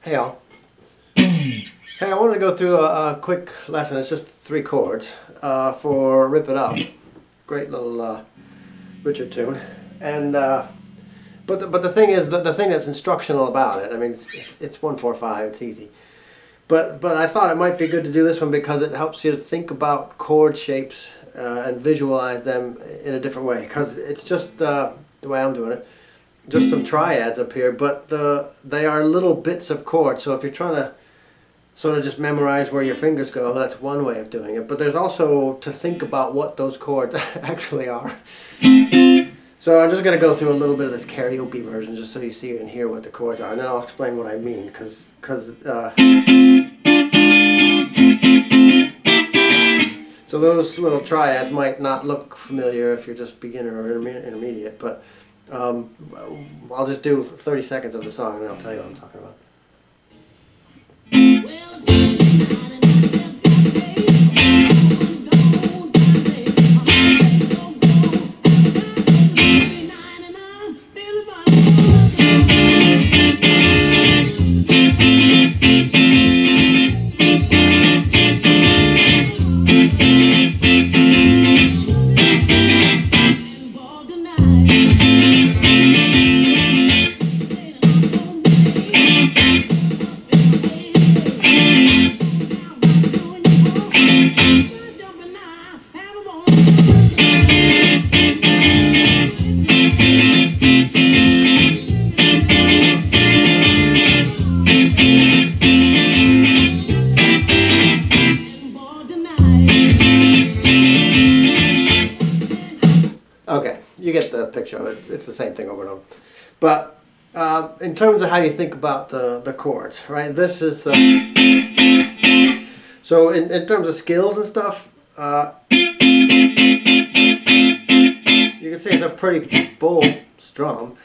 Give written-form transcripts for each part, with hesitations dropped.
Hey all. Hey, I wanted to go through a quick lesson. It's just 3 chords for Rip It Up. Great little Richard tune. And but the thing is, the thing that's instructional about it, I mean, it's 1-4-5. It's easy. But I thought it might be good to do this one because it helps you to think about chord shapes and visualize them in a different way. Because it's just the way I'm doing it. Just some triads up here, but they are little bits of chords. So if you're trying to sort of just memorize where your fingers go, that's one way of doing it. But there's also to think about what those chords actually are. So I'm just going to go through a little bit of this karaoke version just so you see and hear what the chords are, and then I'll explain what I mean. So those little triads might not look familiar if you're just beginner or intermediate, but I'll just do 30 seconds of the song and I'll tell you what I'm talking about. Okay, you get the picture of it. It's the same thing over and over. But in terms of how you think about the chords, right? This is the... So in terms of skills and stuff, you can see it's a pretty full strum,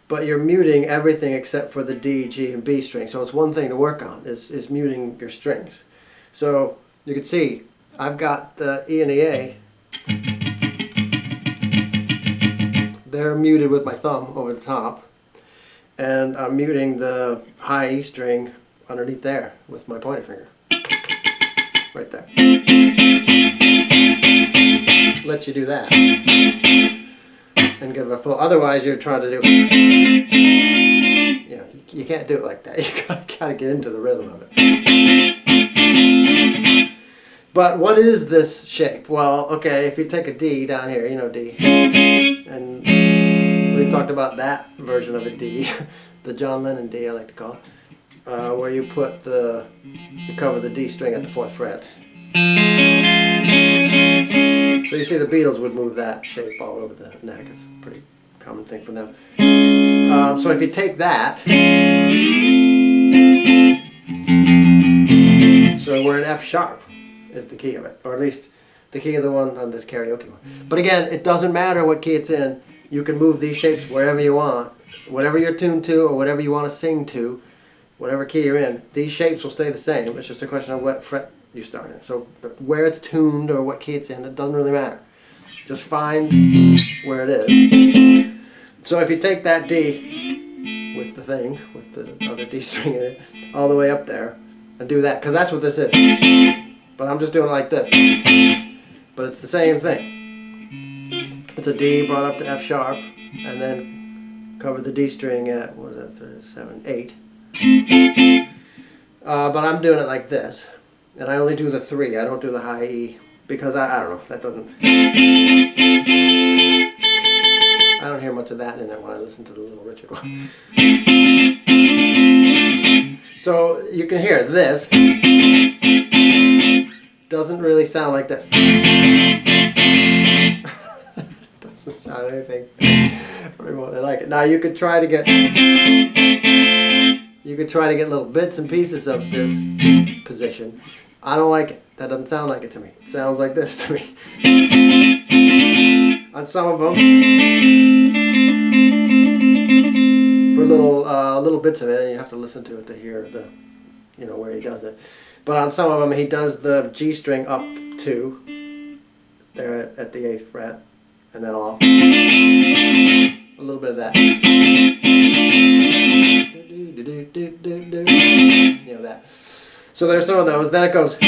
but you're muting everything except for the D, G, and B string. So it's one thing to work on, is muting your strings. So you can see I've got the E and the A. They're muted with my thumb over the top, and I'm muting the high E string underneath there with my pointer finger. Right there. Lets you do that. And give it a full. Otherwise, you're trying to do. You know, you can't do it like that. You gotta get into the rhythm of it. But what is this shape? Well, okay, if you take a D down here, you know D, and we've talked about that version of a D, the John Lennon D, I like to call it, where you put you cover the D string at the 4th fret. So you see the Beatles would move that shape all over the neck. It's a pretty common thing for them. So if you take that, so we're in F sharp is the key of it, or at least the key of the one on this karaoke one. But again, it doesn't matter what key it's in. You can move these shapes wherever you want, whatever you're tuned to or whatever you want to sing to, whatever key you're in. These shapes will stay the same. It's just a question of what fret you start in. So where it's tuned or what key it's in, it doesn't really matter. Just find where it is. So if you take that D with the thing, with the other D string in it, all the way up there, and do that, because that's what this is. But I'm just doing it like this. But it's the same thing. It's a D brought up to F sharp, and then cover the D string at, what is that, 37, 8. But I'm doing it like this. And I only do the 3, I don't do the high E, because I don't know, that doesn't... I don't hear much of that in it when I listen to the Little Richard one. So you can hear this doesn't really sound like this. Doesn't sound anything remotely like it. Now you could try to get little bits and pieces of this position. I don't like it. That doesn't sound like it to me. It sounds like this to me. On some of them, for little bits of it, and you have to listen to it to hear where he does it. But on some of them, he does the G string up to there at the 8th fret, and then off. A little bit of that. You know that. So there's some of those. Then it goes.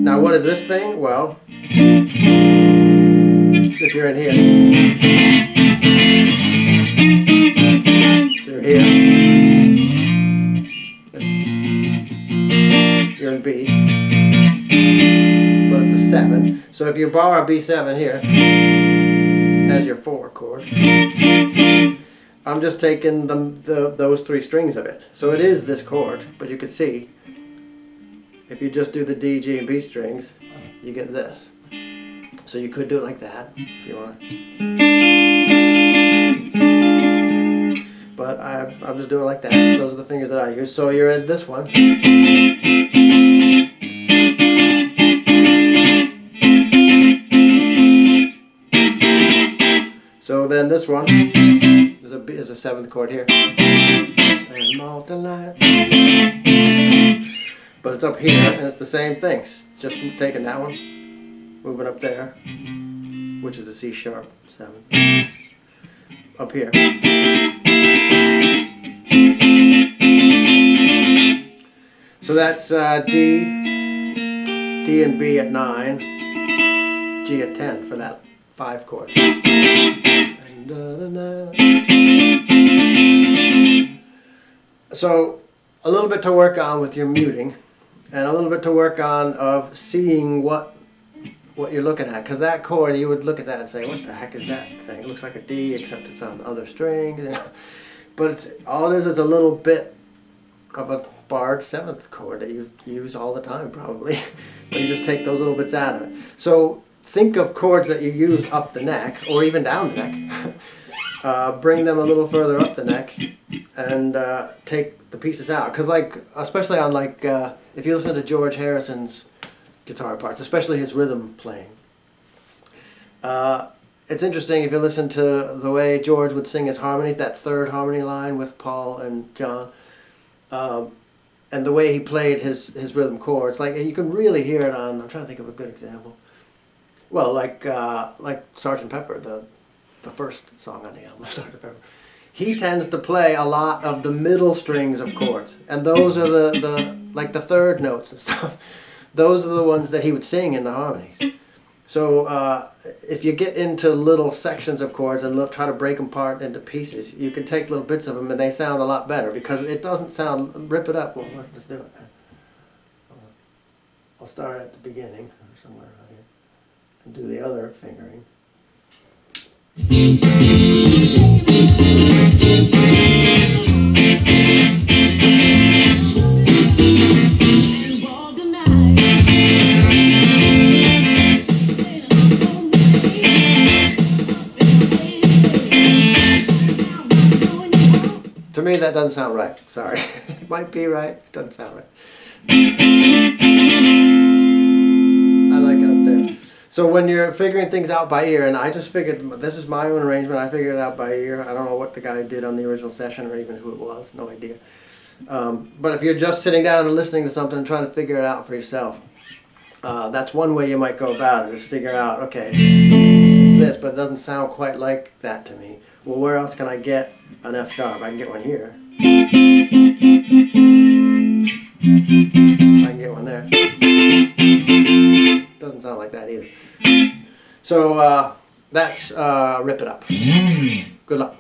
Now what is this thing? Well, so if you're in here, so you're here, you're in B, but it's a 7. So if you borrow a B7 here as your 4 chord, I'm just taking those 3 strings of it. So it is this chord, but you can see if you just do the D, G, and B strings, you get this. So you could do it like that if you want. But I'm just doing it like that. Those are the fingers that I use. So you're at this one. So then this one is a 7th chord here. And multiply. But it's up here, and it's the same thing. It's just taking that one, moving up there, which is a C sharp 7. Up here. So that's D and B at 9, G at 10 for that 5 chord. So a little bit to work on with your muting, and a little bit to work on of seeing what you're looking at, because that chord, you would look at that and say, what the heck is that thing? It looks like a D, except it's on other strings, you know? But all it is a little bit of a barred 7th chord that you use all the time probably, but you just take those little bits out of it. So think of chords that you use up the neck, or even down the neck. Bring them a little further up the neck, and take the pieces out. Because especially on if you listen to George Harrison's guitar parts, especially his rhythm playing, it's interesting if you listen to the way George would sing his harmonies, that 3rd harmony line with Paul and John, and the way he played his rhythm chords. Like, you can really hear it on, I'm trying to think of a good example. Well, like Sgt. Pepper, the first song on the album, Sgt. Pepper. He tends to play a lot of the middle strings of chords, and those are the 3rd notes and stuff. Those are the ones that he would sing in the harmonies. So if you get into little sections of chords and try to break them apart into pieces, you can take little bits of them and they sound a lot better, because it doesn't sound, rip it up. Well, let's do it. I'll start at the beginning, or somewhere around here, and do the other fingering. To me, that doesn't sound right. Sorry. It might be right. It doesn't sound right. I like it up there. So when you're figuring things out by ear, and I just figured, this is my own arrangement, I figured it out by ear. I don't know what the guy did on the original session, or even who it was. No idea. But if you're just sitting down and listening to something and trying to figure it out for yourself, that's one way you might go about it, is figure out, okay, it's this, but it doesn't sound quite like that to me. Well, where else can I get an F sharp? I can get one here. I can get one there. Doesn't sound like that either. So that's Rip It Up. Good luck.